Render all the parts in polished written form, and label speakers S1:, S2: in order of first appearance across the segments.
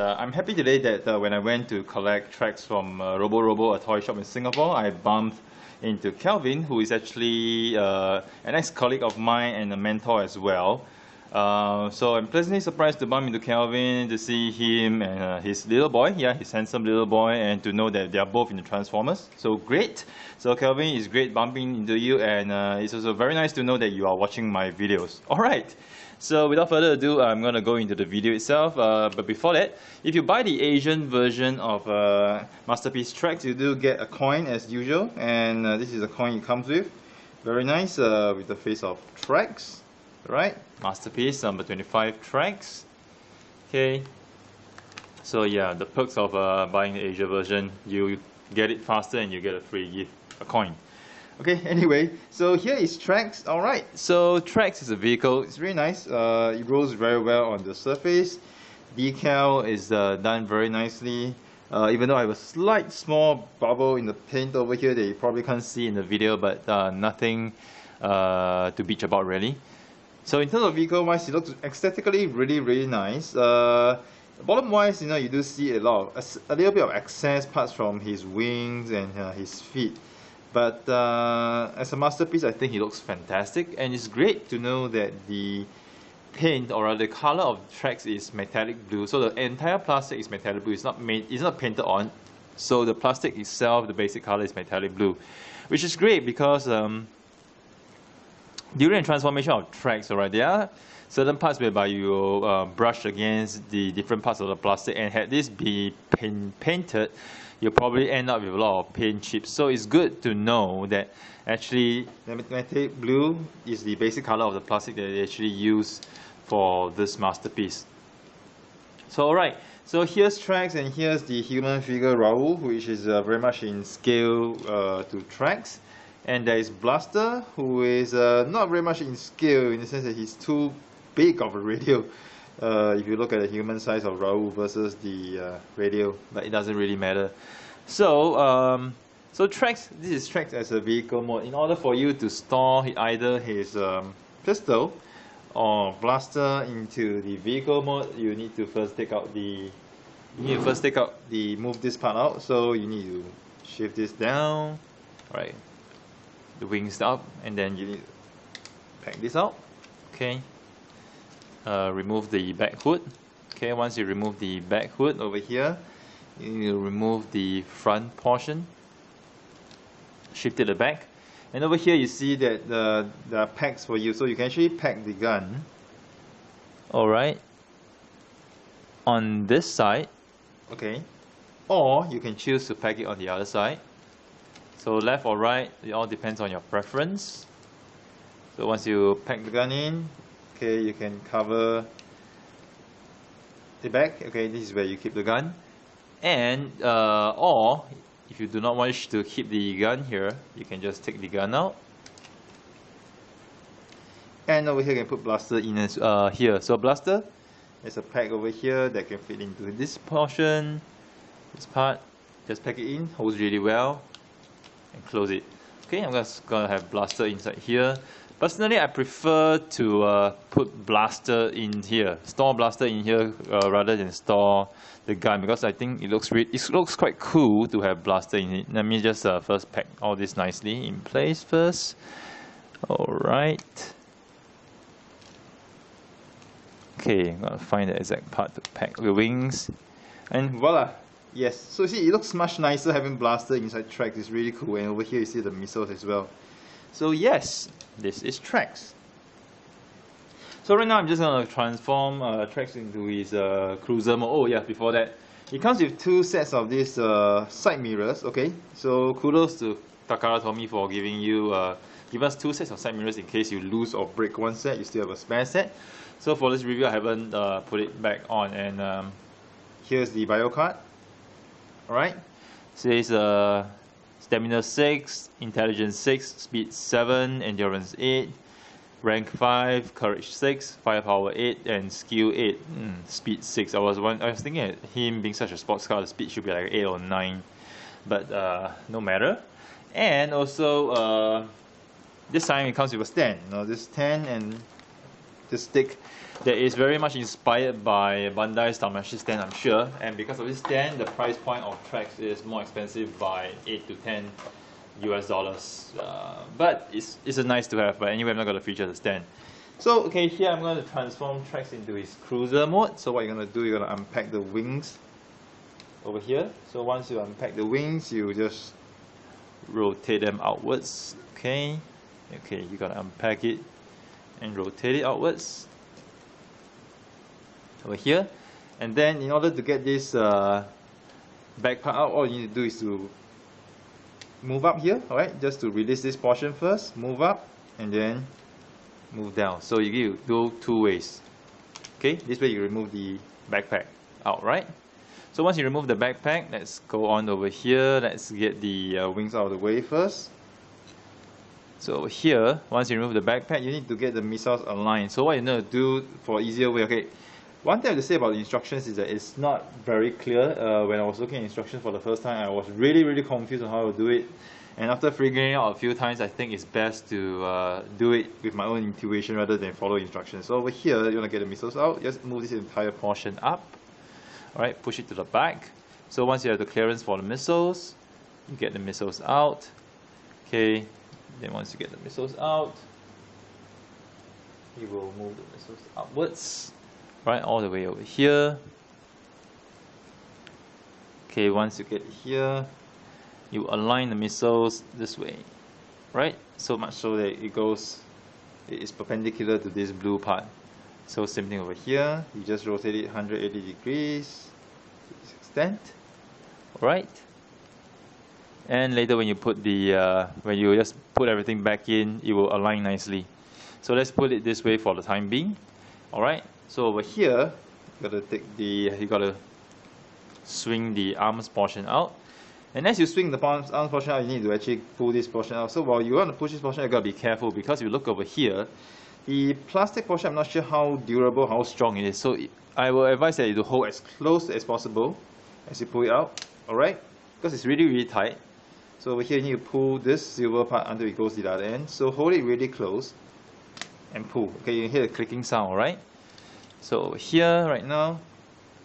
S1: I'm happy today that when I went to collect tracks from Robo, a toy shop in Singapore, I bumped into Kelvin, who is actually an ex-colleague of mine and a mentor as well. So I'm pleasantly surprised to bump into Kelvin, to see him and his little boy, his handsome little boy, and to know that they are both in the Transformers. So great! So Kelvin, it's great bumping into you, and it's also very nice to know that you are watching my videos. Alright! So without further ado, I'm going to go into the video itself. But before that, if you buy the Asian version of Masterpiece Tracks, you do get a coin as usual. And this is the coin it comes with. Very nice, with the face of Tracks. Right? Masterpiece number 25 Tracks. Okay. So yeah, the perks of buying the Asia version, you get it faster and you get a free gift, a coin. Okay, anyway, so here is Tracks. Alright, so Tracks is a vehicle. It's really nice. It rolls very well on the surface. Decal is done very nicely. Even though I have a slight small bubble in the paint over here that you probably can't see in the video, but nothing to bitch about really. So in terms of vehicle wise, it looks aesthetically really nice. Bottom wise, you know, you do see a little bit of excess parts from his wings and his feet. But as a masterpiece, I think it looks fantastic, and it's great to know that the paint, or rather the color of Tracks, is metallic blue. So the entire plastic is metallic blue. It's not painted on. So the plastic itself, the basic color is metallic blue, which is great because during the transformation of Tracks, alright, there are certain parts whereby you brush against the different parts of the plastic, and had this be painted, you'll probably end up with a lot of paint chips. So it's good to know that actually the metallic blue is the basic color of the plastic that they actually use for this masterpiece. So alright, so here's Tracks, and here's the human figure Raoul, which is very much in scale to Tracks. And there is Blaster, who is not very much in scale, in the sense that he's too big of a radio. If you look at the human size of Raoul versus the radio, but it doesn't really matter. So, so Tracks, this is Tracks as a vehicle mode. In order for you to store either his pistol or blaster into the vehicle mode, you need to first take out move this part out. So you need to shift this down, right? The wings up, and then you need to pack this out. Okay. Remove the back hood. Okay, once you remove the back hood over here, you need to remove the front portion, shift it back, and over here you see that there are packs for you, so you can actually pack the gun. Alright, on this side, okay, or you can choose to pack it on the other side. So left or right, it all depends on your preference. So once you pack the gun in, okay, you can cover the back. Okay, this is where you keep the gun. And or if you do not wish to keep the gun here, you can just take the gun out. And over here you can put Blaster in as here. So Blaster, there's a pack over here that can fit into this portion, this part. Just pack it in, holds really well, and close it. Okay, I'm just gonna have Blaster inside here. Personally, I prefer to put Blaster in here, store Blaster in here rather than store the gun, because I think it looks quite cool to have Blaster in it. Let me just first pack all this nicely in place first. Alright. Okay, I'm gonna find the exact part to pack the wings, and voila! Yes, so see, it looks much nicer having Blaster inside Tracks. It's really cool, and over here you see the missiles as well. So yes, this is Tracks. So right now I'm just going to transform Tracks into his cruiser mode. Oh yeah, before that, it comes with two sets of these side mirrors. Okay, so kudos to Takara Tomy for giving us two sets of side mirrors in case you lose or break one set, you still have a spare set. So for this review, I haven't put it back on, and here's the bio card. Alright, says Stamina 6, Intelligence 6, Speed 7, Endurance 8, Rank 5, Courage 6, Firepower 8, and Skill 8. Speed 6. I was thinking at him being such a sports car, the speed should be like 8 or 9, but no matter. And also this time it comes with a stand. This stand and this stick that is very much inspired by Bandai's Tamashii stand, I'm sure. And because of this stand, the price point of tracks is more expensive by 8 to 10 US dollars. But it's a nice to have. But anyway, I'm not going to feature the stand. So okay, here I'm going to transform tracks into his cruiser mode. So what you're going to do, you're going to unpack the wings over here. So once you unpack the wings, you just rotate them outwards. Okay, you got to unpack it and rotate it outwards over here. And then in order to get this back part out, all you need to do is to move up here, alright, just to release this portion first, move up and then move down. So you go two ways. Okay, this way you remove the backpack out, right? So once you remove the backpack, let's go on over here. Let's get the wings out of the way first. So over here, once you remove the backpack, you need to get the missiles aligned. So what you need to do for easier way, okay, one thing I have to say about the instructions is that it's not very clear. When I was looking at instructions for the first time, I was really confused on how to do it. And after figuring it out a few times, I think it's best to do it with my own intuition rather than follow instructions. So over here, you want to get the missiles out, just move this entire portion up. Alright, push it to the back. So once you have the clearance for the missiles, you get the missiles out. Okay, then once you get the missiles out, you will move the missiles upwards, right, all the way over here. Okay, once you get here, you align the missiles this way, right? So much so that it is perpendicular to this blue part. So same thing over here, you just rotate it 180 degrees to this extent, alright? And later when you put the when you just put everything back in, it will align nicely. So let's put it this way for the time being. Alright, so over here you gotta swing the arms portion out. And as you swing the arms portion out, you need to actually pull this portion out. So while you want to push this portion, you gotta be careful, because if you look over here, the plastic portion, I'm not sure how durable, how strong it is. So I will advise that you to hold as close as possible as you pull it out, alright? Because it's really tight. So over here you need to pull this silver part until it goes to the other end. So hold it really close and pull. Okay, you can hear the clicking sound, alright? So over here right now,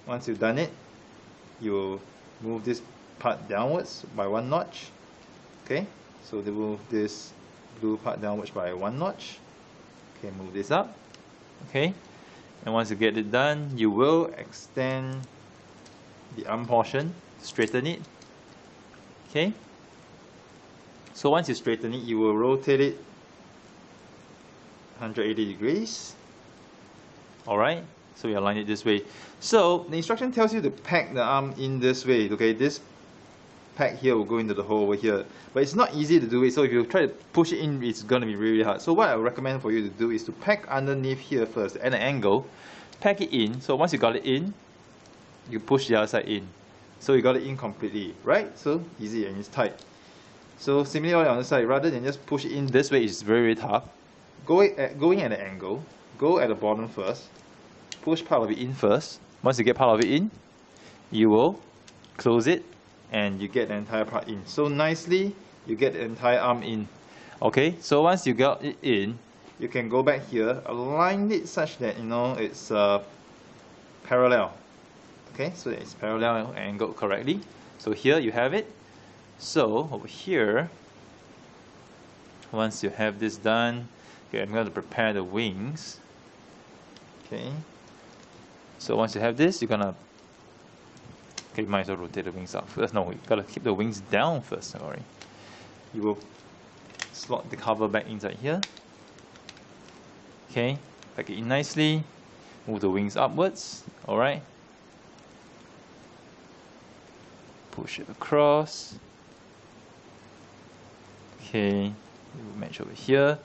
S1: once you've done it, you will move this part downwards by 1 notch. Okay, so they move this blue part downwards by 1 notch. Okay, move this up. Okay, and once you get it done, you will extend the arm portion, straighten it. Okay, so once you straighten it, you will rotate it 180 degrees. Alright, so you align it this way. So the instruction tells you to pack the arm in this way. Okay, this pack here will go into the hole over here, but it's not easy to do it. So if you try to push it in, it's going to be really hard. So what I recommend for you to do is to pack underneath here first at an angle, pack it in. So once you got it in, you push the other side in. So you got it in completely, right? So easy, and it's tight. So similarly on the side, rather than just push it in this way, it's very tough. Going at an angle, go at the bottom first, push part of it in first. Once you get part of it in, you will close it and you get the entire part in. So nicely, you get the entire arm in. Okay, so once you got it in, you can go back here, align it such that it's parallel. Okay, so it's parallel and angled correctly. So here you have it. So over here, once you have this done, okay, I'm going to prepare the wings. Okay, so once you have this, you're gonna, okay, you might as well rotate the wings up first. No, you gotta keep the wings down first. Sorry, you will slot the cover back inside here. Okay, pack it in nicely. Move the wings upwards. All right. Push it across. Okay, it will match over here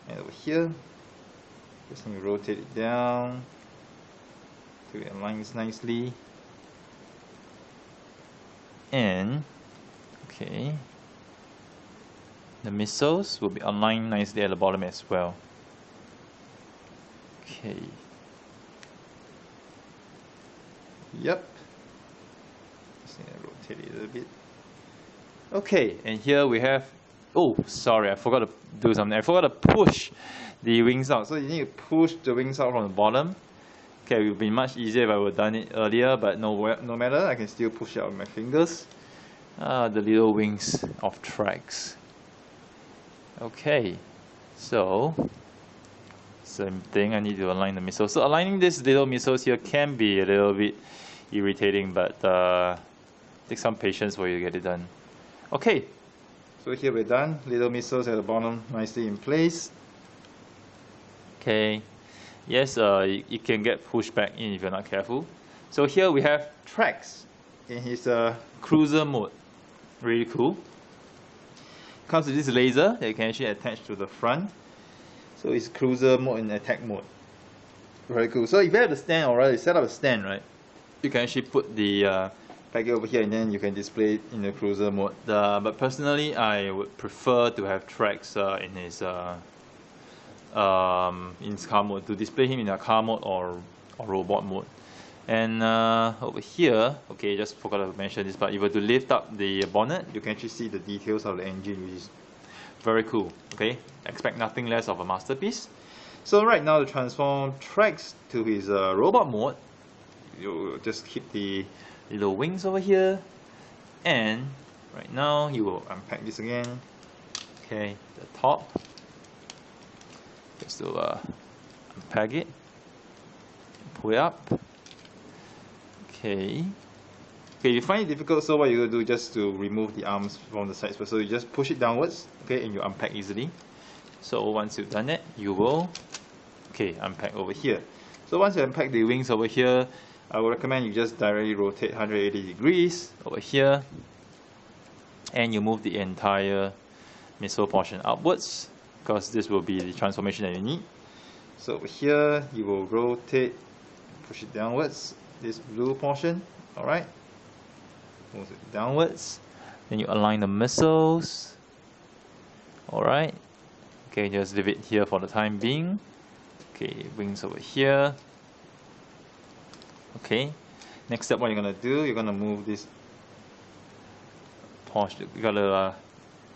S1: and over here. Just need to rotate it down till it aligns nicely. And okay, The missiles will be aligned nicely at the bottom as well. Okay. Yep. Just need to rotate it a little bit. Okay, and here we have, oh, sorry, I forgot to do something. I forgot to push the wings out. So you need to push the wings out from the bottom. Okay, it would be much easier if I would have done it earlier, but no matter, I can still push it out with my fingers. The little wings of tracks. Okay, so same thing, I need to align the missiles. So aligning these little missiles here can be a little bit irritating, but take some patience for you to get it done. Okay, so here we're done. Little missiles at the bottom nicely in place. Okay. Yes, it can get pushed back in if you're not careful. So here we have tracks in his cruiser mode. Really cool. Comes with this laser that you can actually attach to the front. So it's cruiser mode and attack mode. Very cool. So if you have the stand already, you set up a stand, right? You can actually put the packet over here and then you can display it in the cruiser mode. But personally, I would prefer to have tracks in his car mode, to display him in a car mode or robot mode. And over here, okay, just forgot to mention this, but if you were to lift up the bonnet, you can actually see the details of the engine, which is very cool. Okay, expect nothing less of a masterpiece. So right now, to transform tracks to his robot mode, you just keep the little wings over here, and right now you will unpack this again. Okay, the top. Just to unpack it, pull it up. Okay. Okay, you find it difficult, so what you're going to do just to remove the arms from the sides. So you just push it downwards, okay, and you unpack easily. So once you've done that, you will, okay, unpack over here. So once you unpack the wings over here, I would recommend you just directly rotate 180 degrees over here, and you move the entire missile portion upwards, because this will be the transformation that you need. So over here, you will rotate, push it downwards, this blue portion, alright? Move it downwards. Then you align the missiles, alright? Okay, just leave it here for the time being. Okay, wings over here. Okay, next step, what you're going to do, you're going to move this portion, you got to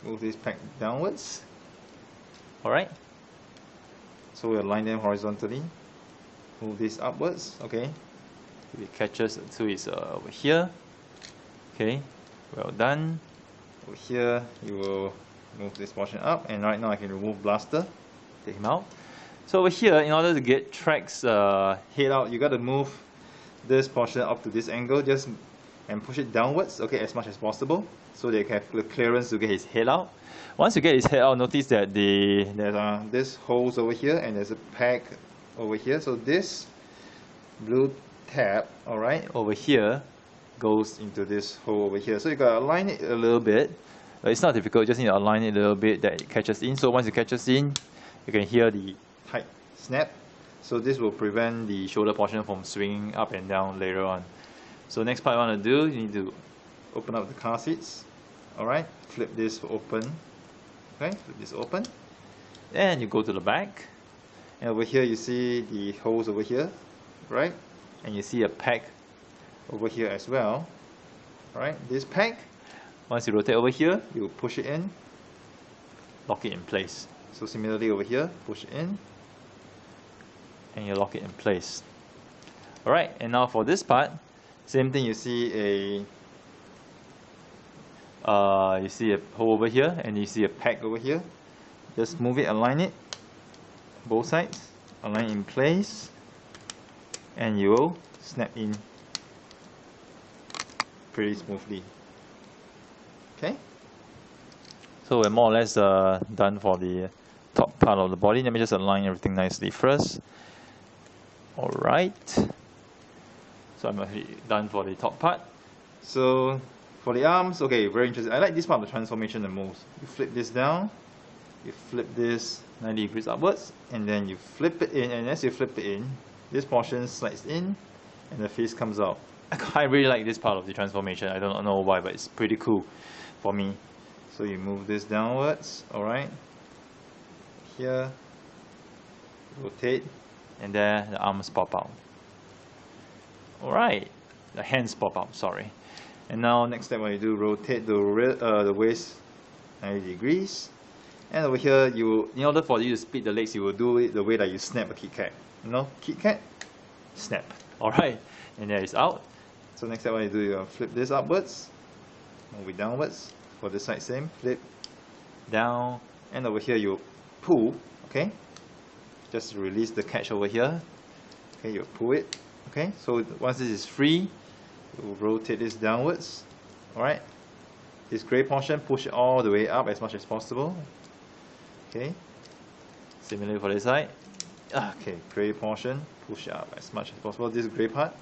S1: move this pack downwards. Alright, so we align them horizontally, move this upwards, okay, if it catches to it's over here, okay, well done. Over here, you will move this portion up, and right now I can remove blaster, take him out. So over here, in order to get tracks head out, you got to move this portion up to this angle, just and push it downwards, okay, as much as possible, so they have the clearance to get his head out. Once you get his head out, notice that there's this holes over here and there's a pack over here. So this blue tab, alright, over here goes into this hole over here. So you gotta align it a little bit. It's not difficult, just need to align it a little bit that it catches in. So once it catches in, you can hear the tight snap. So this will prevent the shoulder portion from swinging up and down later on. So next part you want to do, you need to open up the car seats. Alright, flip this open. Okay, flip this open. And you go to the back. And over here you see the holes over here, right? And you see a pack over here as well. Alright, this pack, once you rotate over here, you push it in, lock it in place. So similarly over here, push it in, and you lock it in place. Alright, and now for this part, same thing, you see a hole over here and you see a pack over here. Just move it, align it, both sides, align in place, and you will snap in pretty smoothly. Okay, so we're more or less done for the top part of the body. Let me just align everything nicely first. Alright, so I'm actually done for the top part. So for the arms, okay, very interesting. I like this part of the transformation the most. You flip this down, you flip this 90 degrees upwards, and then you flip it in, and as you flip it in, this portion slides in and the face comes out. I really like this part of the transformation. I don't know why, but it's pretty cool for me. So you move this downwards, alright. Here, rotate, and there the arms pop out. Alright, the hands pop out, sorry. And now next step, when you do, rotate the waist 90 degrees. And over here, in order for you to split the legs, you will do it the way that you snap a Kit Kat. You know, Kit Kat, snap. Alright, and there it's out. So next step, what you do, you flip this upwards, move it downwards. For this side, same, flip, down, and over here you pull, okay? Just release the catch over here. Okay, you pull it. Okay, so once this is free, you rotate this downwards. Alright, this grey portion, push it all the way up as much as possible. Okay, similarly for this side. Okay, grey portion, push it up as much as possible, this grey part.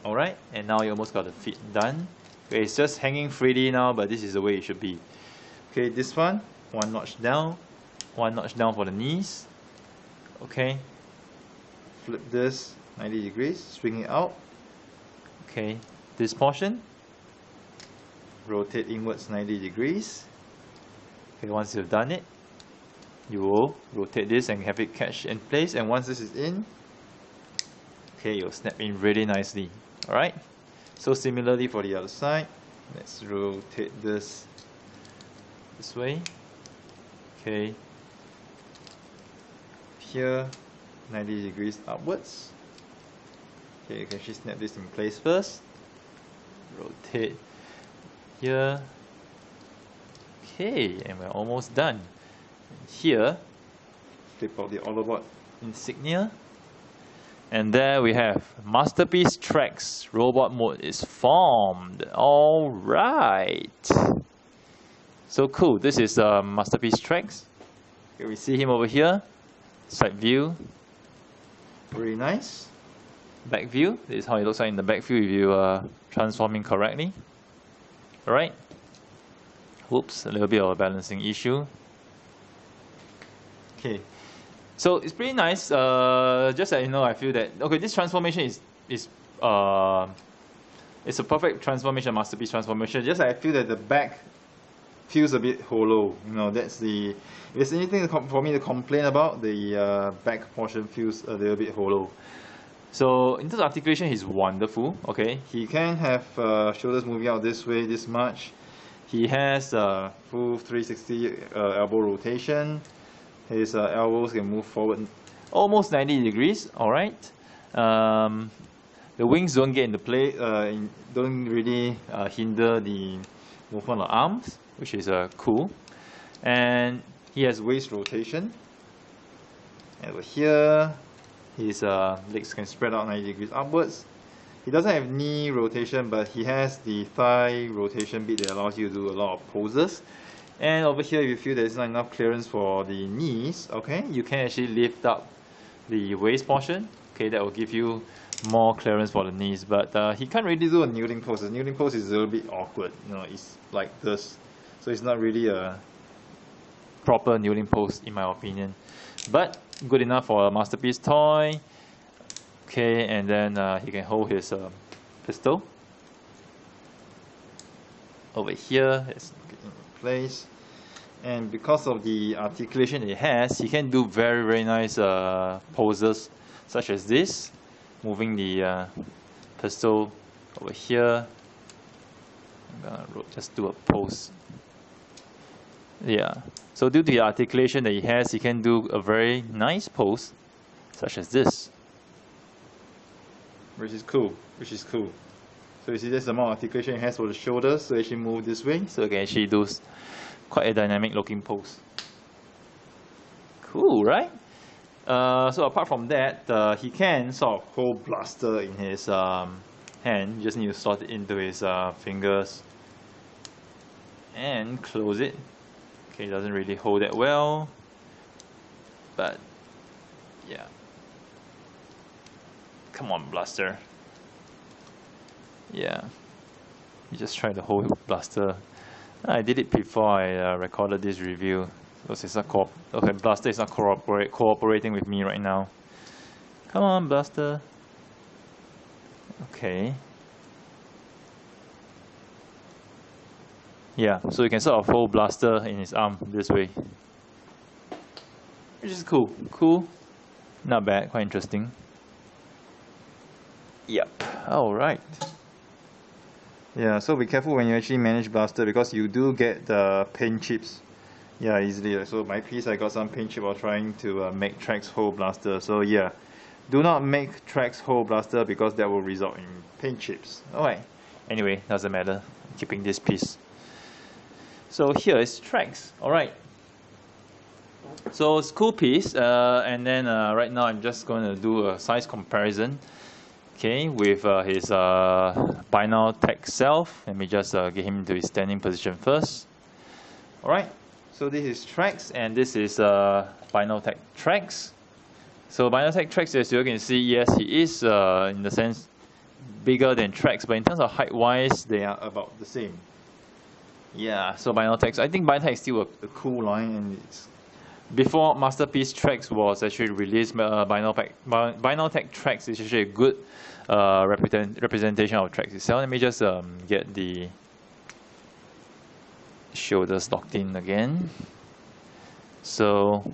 S1: Alright, and now you almost got the feet done. Okay, it's just hanging freely now, but this is the way it should be. Okay, this one notch down for the knees. Okay, flip this 90 degrees, swing it out. Okay, this portion, rotate inwards 90 degrees. Okay, once you've done it, you will rotate this and have it catch in place, and once this is in, okay, you'll snap in really nicely. Alright, so similarly for the other side, let's rotate this way. Okay, here 90 degrees upwards. Okay, you can actually snap this in place first. Rotate here. Okay, and we're almost done. Here, flip out the Autobot insignia. And there we have Masterpiece Tracks robot mode is formed. Alright. So cool. This is Masterpiece Tracks. Okay, we see him over here. Side view. Very nice. Back view. This is how it looks like in the back view if you transform him correctly. Alright. Whoops, a little bit of a balancing issue. Okay. So it's pretty nice. Just that you know, I feel that okay, this transformation is it's a perfect transformation, masterpiece transformation. Just that I feel that the back feels a bit hollow. You know, that's the. If there's anything for me to complain about, the back portion feels a little bit hollow. So in terms of articulation, he's wonderful. Okay, he can have shoulders moving out this way, this much. He has full 360 elbow rotation. His elbows can move forward almost 90 degrees. Alright. The wings don't get into play, don't really hinder the movement of arms, which is cool. And he has waist rotation. And over here, his legs can spread out 90 degrees upwards. He doesn't have knee rotation, but he has the thigh rotation bit that allows you to do a lot of poses. And over here, if you feel there's not enough clearance for the knees, okay, you can actually lift up the waist portion. Okay, that will give you more clearance for the knees. But he can't really do a kneeling pose. The kneeling pose is a little bit awkward. You know, it's like this, so it's not really a proper kneeling pose in my opinion. But good enough for a masterpiece toy. Okay, and then he can hold his pistol over here. It's in place, and because of the articulation it has, he can do very, very nice poses such as this, moving the pistol over here. I'm gonna just do a pose. Yeah, so due to the articulation that he has, he can do a very nice pose such as this, which is cool. So you see, that's the amount of articulation it has for the shoulders, so actually move this way, so it can actually do quite a dynamic looking pose. Cool, right? So apart from that, he can sort of hold blaster in his hand. You just need to slot it into his fingers and close it. Okay, it doesn't really hold that well, but yeah. Come on, blaster. Yeah, you just try to hold blaster. I did it before I recorded this review. Because it's not okay, blaster is not cooperating with me right now. Come on, blaster. Okay. Yeah, so you can sort of hold blaster in his arm this way, which is cool. Cool, not bad, quite interesting. Yep, alright. Yeah, so be careful when you actually manage blaster because you do get the paint chips. Yeah, easily. So my piece, I got some paint chip while trying to make Trax hold blaster. So yeah, do not make Trax hold blaster because that will result in paint chips. Alright, anyway, doesn't matter. I'm keeping this piece. So here is Trax. Alright. So it's a cool piece, and then right now I'm just going to do a size comparison. Okay, with his Vinyl Tech self. Let me just get him to his standing position first. Alright, so this is Trax and this is Vinyl Tech Trax. So Vinyl Tech Trax, as you can see, yes, he is in the sense bigger than Trax, but in terms of height wise, they are about the same. Yeah, so Vinyl Tech, I think Vinyl Tech is still a cool line, and it's before Masterpiece Trax was actually released, Vinyl Tech Trax is actually a good representation of Trax itself. Let me just get the shoulders locked in again. So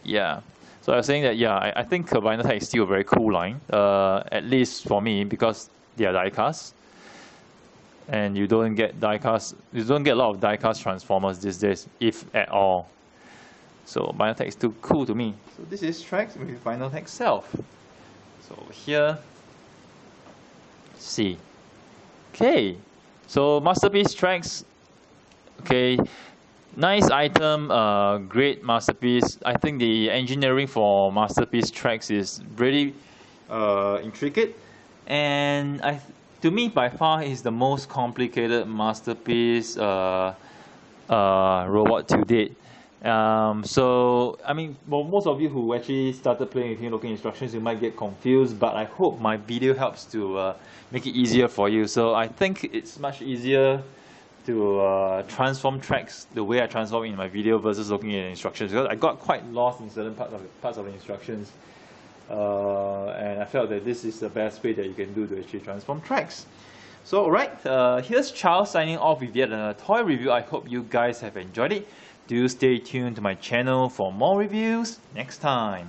S1: yeah, so I was saying that yeah, I think Vinyl Tech is still a very cool line, at least for me, because they are die-cast. And you don't get die-cast, you don't get a lot of die-cast transformers these days, if at all. So Vinyl Tech is too cool to me. So this is Trax with Vinyl Tech self. So here, see. Okay, so Masterpiece Trax. Okay, nice item, great Masterpiece. I think the engineering for Masterpiece Trax is really intricate, and to me, by far, is the most complicated Masterpiece robot to date. So, I mean, well, most of you who actually started playing with him looking instructions, you might get confused, but I hope my video helps to make it easier for you. So I think it's much easier to transform Trax the way I transform in my video versus looking at instructions, because I got quite lost in certain parts of the instructions. And I felt that this is the best way that you can do to actually transform Trax. So alright, here's Charles signing off with yet another toy review. I hope you guys have enjoyed it. Do stay tuned to my channel for more reviews next time.